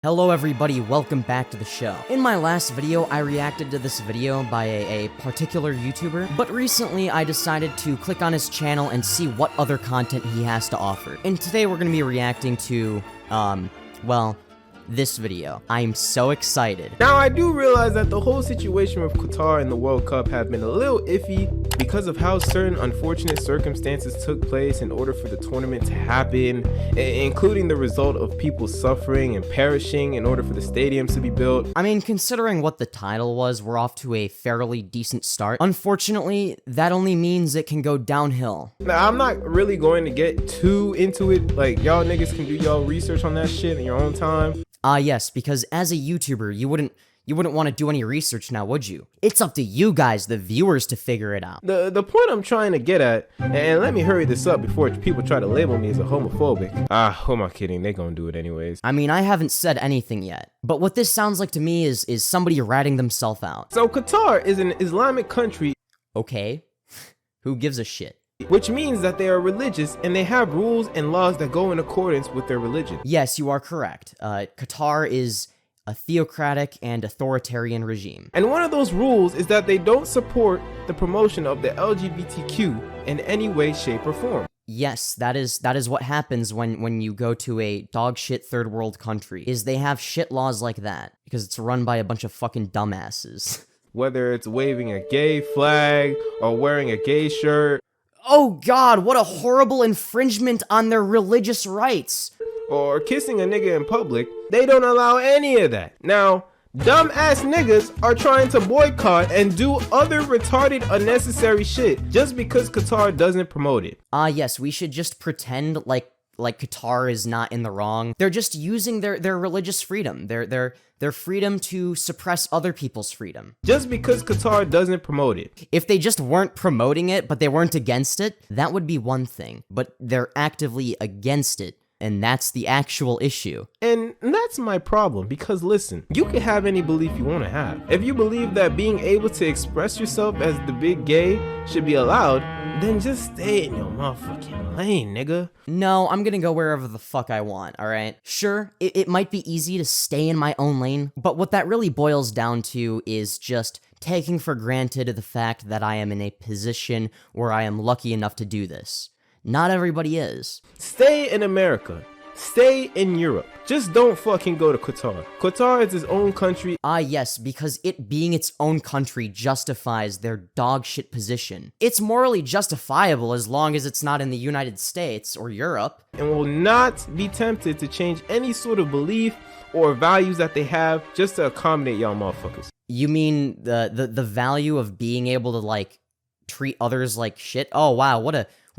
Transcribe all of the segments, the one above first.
Hello everybody, welcome back to the show. In my last video, I reacted to this video by a particular YouTuber, but recently I decided to click on his channel and see what other content he has to offer. And today we're gonna be reacting to, well, this video. I'm so excited. Now, I do realize that the whole situation with Qatar and the World Cup has been a little iffy because of how certain unfortunate circumstances took place in order for the tournament to happen, including the result of people suffering and perishing in order for the stadiums to be built. I mean, considering what the title was, we're off to a fairly decent start. Unfortunately, that only means it can go downhill. Now, I'm not really going to get too into it. Like, y'all niggas can do y'all research on that shit in your own time. Yes, because as a YouTuber, you wouldn't want to do any research now, would you? It's up to you guys, the viewers, to figure it out. The point I'm trying to get at, and let me hurry this up before people try to label me as a homophobic. Who am I kidding? They gonna do it anyways. I mean, I haven't said anything yet, but what this sounds like to me is somebody ratting themselves out. So Qatar is an Islamic country. Okay, who gives a shit? Which means that they are religious and they have rules and laws that go in accordance with their religion. Yes, you are correct. Qatar is a theocratic and authoritarian regime. And one of those rules is that they don't support the promotion of the LGBTQ in any way, shape, or form. Yes, that is what happens when you go to a dogshit third world country, is they have shit laws like that, because it's run by a bunch of fucking dumbasses. Whether it's waving a gay flag or wearing a gay shirt. Oh god, what a horrible infringement on their religious rights. Or kissing a nigga in public, they don't allow any of that. Now, dumb-ass niggas are trying to boycott and do other retarded, unnecessary shit just because Qatar doesn't promote it. Yes, we should just pretend like Qatar is not in the wrong. They're just using their religious freedom, their freedom to suppress other people's freedom. Just because Qatar doesn't promote it. If they just weren't promoting it, but they weren't against it, that would be one thing. But they're actively against it, and that's the actual issue. And that's my problem, because listen, you can have any belief you want to have. If you believe that being able to express yourself as the big gay should be allowed, then just stay in your motherfucking lane, nigga. No, I'm gonna go wherever the fuck I want, alright? Sure, it might be easy to stay in my own lane, but what that really boils down to is just taking for granted the fact that I am in a position where I am lucky enough to do this. Not everybody is. Stay in America. Stay in Europe. Just don't fucking go to Qatar. Qatar is its own country. Yes, because it being its own country justifies their dogshit position. It's morally justifiable as long as it's not in the United States or Europe. And will not be tempted to change any sort of belief or values that they have just to accommodate y'all motherfuckers. You mean the value of being able to, like, treat others like shit? Oh wow, what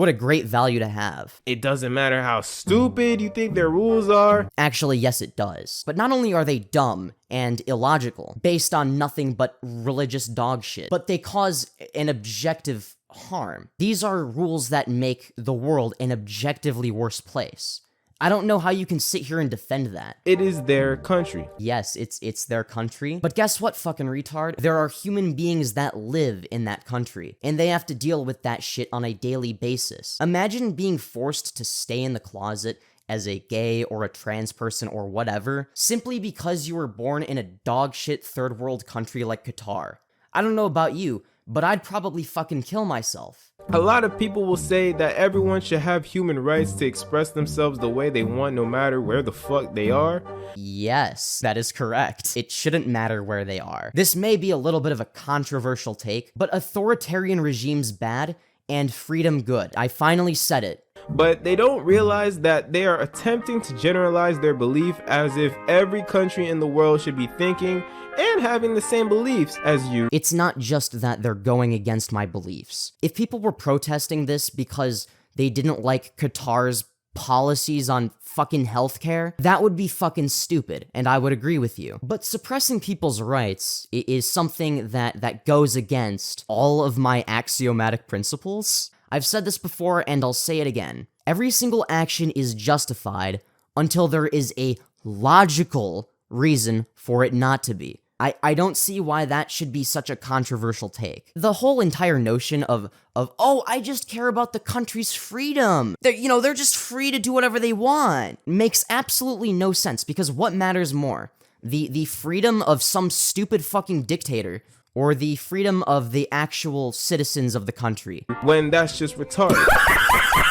a great value to have. It doesn't matter how stupid you think their rules are. Actually, yes it does. But not only are they dumb and illogical, based on nothing but religious dog shit, but they cause an objective harm. These are rules that make the world an objectively worse place. I don't know how you can sit here and defend that. It is their country. Yes, it's their country. But guess what, fucking retard? There are human beings that live in that country, and they have to deal with that shit on a daily basis. Imagine being forced to stay in the closet as a gay or a trans person or whatever, simply because you were born in a dogshit third world country like Qatar. I don't know about you, but I'd probably fucking kill myself. A lot of people will say that everyone should have human rights to express themselves the way they want no matter where the fuck they are. Yes, that is correct. It shouldn't matter where they are. This may be a little bit of a controversial take, but authoritarian regimes bad and freedom good. I finally said it. But they don't realize that they are attempting to generalize their belief as if every country in the world should be thinking and having the same beliefs as you. It's not just that they're going against my beliefs. If people were protesting this because they didn't like Qatar's policies on fucking healthcare, that would be fucking stupid, and I would agree with you. But suppressing people's rights is something that goes against all of my axiomatic principles. I've said this before, and I'll say it again. Every single action is justified until there is a logical reason for it not to be. I don't see why that should be such a controversial take. The whole entire notion of oh, I just care about the country's freedom. They're just free to do whatever they want. Makes absolutely no sense, because what matters more? The freedom of some stupid fucking dictator, or the freedom of the actual citizens of the country? When that's just retarded.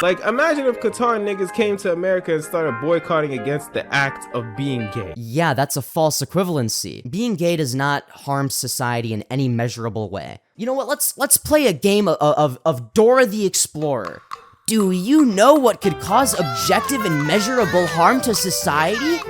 Like, imagine if Qatar niggas came to America and started boycotting against the act of being gay. Yeah, that's a false equivalency. Being gay does not harm society in any measurable way. You know what, let's play a game of Dora the Explorer. Do you know what could cause objective and measurable harm to society?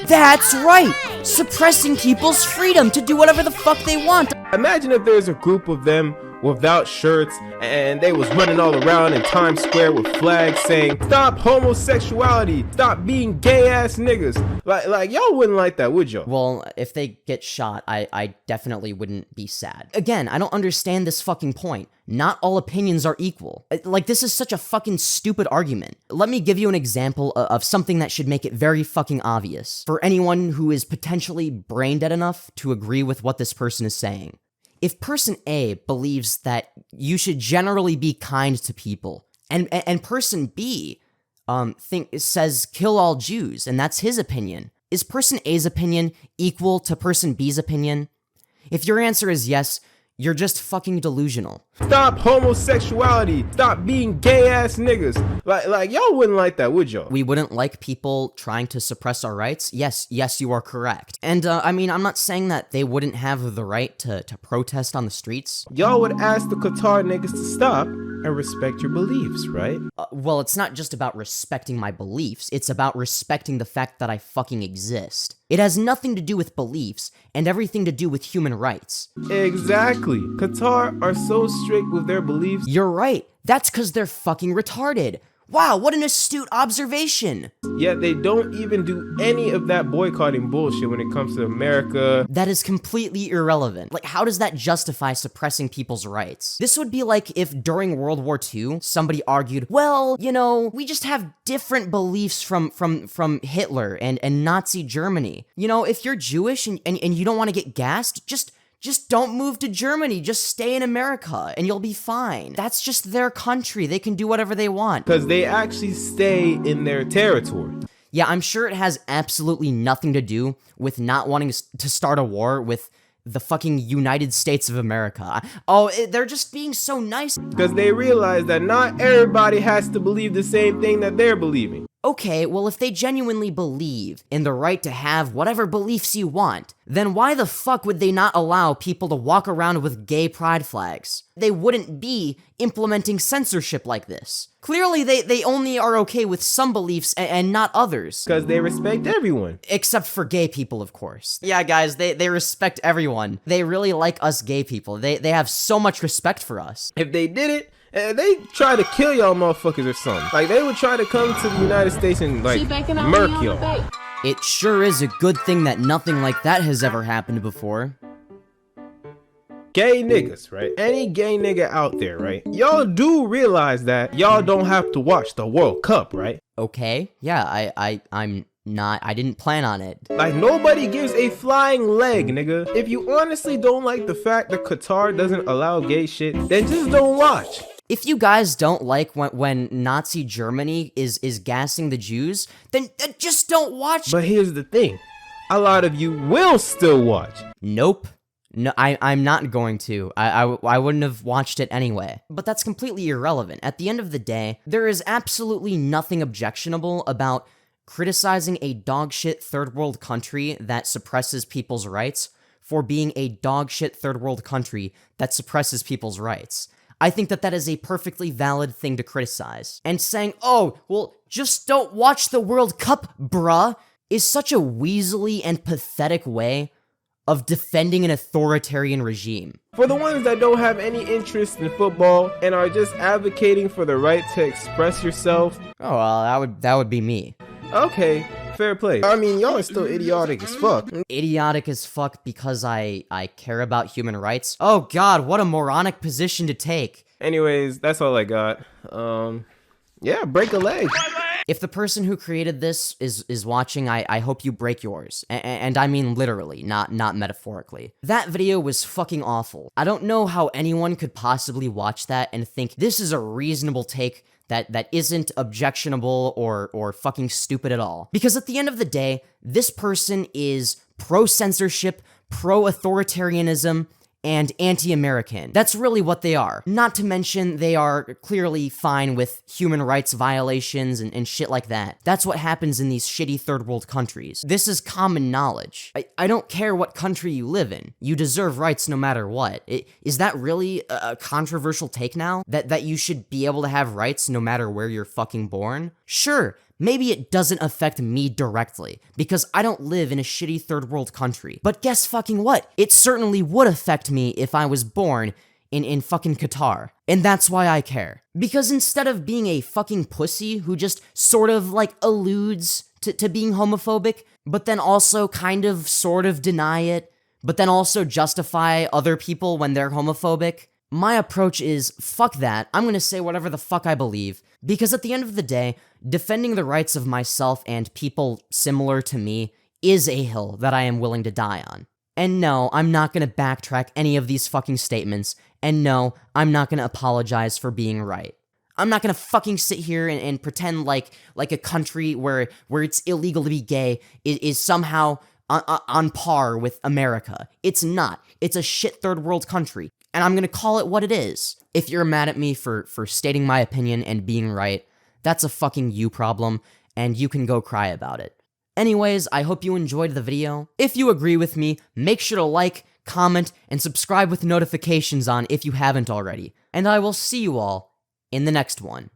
That's right! Suppressing people's freedom to do whatever the fuck they want. Imagine if there's a group of them without shirts and they was running all around in Times Square with flags saying, "Stop homosexuality, stop being gay ass niggas." Like y'all wouldn't like that, would y'all? Well, if they get shot, I definitely wouldn't be sad. Again, I don't understand this fucking point. Not all opinions are equal. Like, this is such a fucking stupid argument. Let me give you an example of something that should make it very fucking obvious for anyone who is potentially brain dead enough to agree with what this person is saying. If person A believes that you should generally be kind to people, and person B says kill all Jews, and that's his opinion, is person A's opinion equal to person B's opinion? If your answer is yes, you're just fucking delusional. Stop homosexuality, stop being gay ass niggas. Like y'all wouldn't like that, would y'all? We wouldn't like people trying to suppress our rights? Yes, you are correct. And I mean, I'm not saying that they wouldn't have the right to protest on the streets. Y'all would ask the Qatar niggas to stop and respect your beliefs, right? Well, it's not just about respecting my beliefs, it's about respecting the fact that I fucking exist. It has nothing to do with beliefs, and everything to do with human rights. Exactly. Qatar are so strict with their beliefs. You're right. That's because they're fucking retarded. Wow, what an astute observation. Yet they don't even do any of that boycotting bullshit when it comes to America. That is completely irrelevant. Like, how does that justify suppressing people's rights? This would be like if during World War II, somebody argued, well, we just have different beliefs from Hitler and Nazi Germany. If you're Jewish and you don't want to get gassed, just don't move to Germany. Just stay in America and you'll be fine. That's just their country. They can do whatever they want. Because they actually stay in their territory. Yeah, I'm sure it has absolutely nothing to do with not wanting to start a war with the fucking United States of America. Oh, they're just being so nice. Because they realize that not everybody has to believe the same thing that they're believing. Okay, well, if they genuinely believe in the right to have whatever beliefs you want, then why the fuck would they not allow people to walk around with gay pride flags? They wouldn't be implementing censorship like this. Clearly, they only are okay with some beliefs and not others. Because they respect everyone. Except for gay people, of course. Yeah, guys, they respect everyone. They really like us gay people. They have so much respect for us. If they did it, they try to kill y'all motherfuckers or something. Like, they would try to come to the United States and, like, murk y'all. It sure is a good thing that nothing like that has ever happened before. Gay niggas, right? Any gay nigga out there, right? Y'all do realize that y'all don't have to watch the World Cup, right? Okay, yeah, I didn't plan on it. Like, nobody gives a flying leg, nigga. If you honestly don't like the fact that Qatar doesn't allow gay shit, then just don't watch. If you guys don't like when Nazi Germany is gassing the Jews, then just don't watch. But here's the thing. A lot of you will still watch. Nope. No, I'm not going to. I wouldn't have watched it anyway. But that's completely irrelevant. At the end of the day, there is absolutely nothing objectionable about criticizing a dogshit third world country that suppresses people's rights for being a dogshit third world country that suppresses people's rights. I think that is a perfectly valid thing to criticize. And saying, oh, well, just don't watch the World Cup, bruh, is such a weaselly and pathetic way of defending an authoritarian regime. For the ones that don't have any interest in football and are just advocating for the right to express yourself. Oh, well, that would be me. Okay, fair play. I mean, y'all are still idiotic as fuck. Idiotic as fuck because I care about human rights? Oh god, what a moronic position to take. Anyways, that's all I got. Yeah, break a leg. If the person who created this is watching, I hope you break yours. And I mean literally, not metaphorically. That video was fucking awful. I don't know how anyone could possibly watch that and think this is a reasonable take that isn't objectionable or fucking stupid at all. Because at the end of the day, this person is pro-censorship, pro-authoritarianism, and anti-American. That's really what they are. Not to mention, they are clearly fine with human rights violations and shit like that. That's what happens in these shitty third world countries. This is common knowledge. I don't care what country you live in. You deserve rights no matter what. Is that really a controversial take now? That you should be able to have rights no matter where you're fucking born? Sure. Maybe it doesn't affect me directly, because I don't live in a shitty third world country. But guess fucking what? It certainly would affect me if I was born in fucking Qatar. And that's why I care. Because instead of being a fucking pussy who just sort of like alludes to being homophobic, but then also kind of sort of deny it, but then also justify other people when they're homophobic, my approach is, fuck that, I'm gonna say whatever the fuck I believe, because at the end of the day, defending the rights of myself and people similar to me is a hill that I am willing to die on. And no, I'm not gonna backtrack any of these fucking statements, and no, I'm not gonna apologize for being right. I'm not gonna fucking sit here and pretend like a country where it's illegal to be gay is somehow on par with America. It's not. It's a shit third world country. And I'm gonna call it what it is. If you're mad at me for stating my opinion and being right, that's a fucking you problem, and you can go cry about it. Anyways, I hope you enjoyed the video. If you agree with me, make sure to like, comment, and subscribe with notifications on if you haven't already. And I will see you all in the next one.